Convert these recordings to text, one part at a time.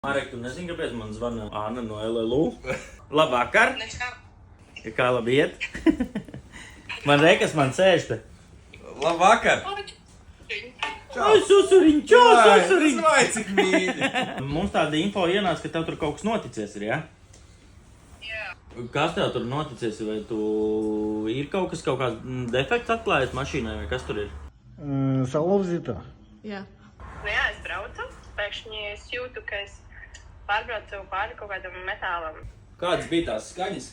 Marek, tu nezini, kāpēc man zvana Anna no LLU? Labvakar! Kā labi iet? Man rekas man sēž te. Labvakar! Ai, susuriņ, čau, susuriņ! Vai, cik mīļi! Mums tāda info ienāca, ka tev tur kaut kas noticies ir, ja? Jā. Kas tev tur noticies? Vai tu ir kaut kāds defekts atklājies mašīnai, vai kas tur ir? Salauzita. Jā. Nu jā, es braucu, pēkšņi es jūtu, ka es pārbraucu pāri kaut kādam metālam. Kādas bija tās skaņas?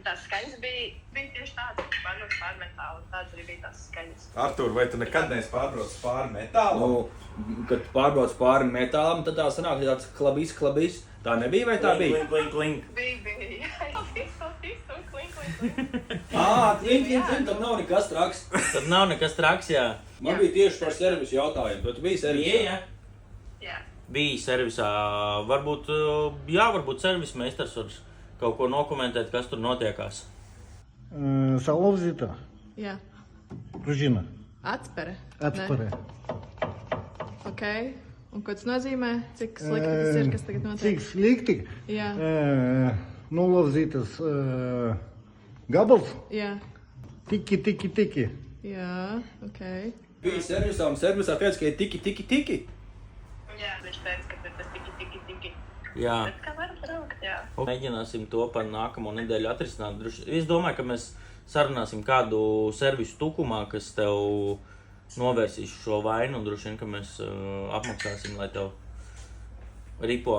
Tās skaņas bija tieši tādas, ka pārbraucu pāri metālu, tādas arī bija tās skaņas. Artur, vai tu nekad neesi pārbraucis pāri metālu? Nu, kad pārbrauc pāri metālam, tad tā sanāk tāds klabis. Tā nebija vai tā bija? Klink. Bija. Visu, klink. Klink, tad nav nekas traks. Tad nav nekas traks, jā. Man bija tieši par servisu jautājumu, bet tu biji servisā. Bija, jā? Jā. Bija servisā. Varbūt servismeistars var kaut ko nokomentēt, kas tur notiekās. Salauzita. Jā. Prужина. Atspere. Atspare. Ok. Un ko tas nozīmē? Cik slikti tas ir, kas tagad notiek? Cik slikti? Jā. Nolauzītas gabals. Jā. Tiki. Jā. Ok. Bija servisā un servisā teica, ka ir tiki. Jā, viņš teica, ka tur tas tiki. Jā. Bet kā var braukt, jā. Mēģināsim to par nākamo nedēļu atrisināt. Es domāju, ka mēs sarunāsim kādu servisu tukumā, kas tev novērsīs šo vainu, un droši vien, ka mēs apmaksāsim, lai tev ripo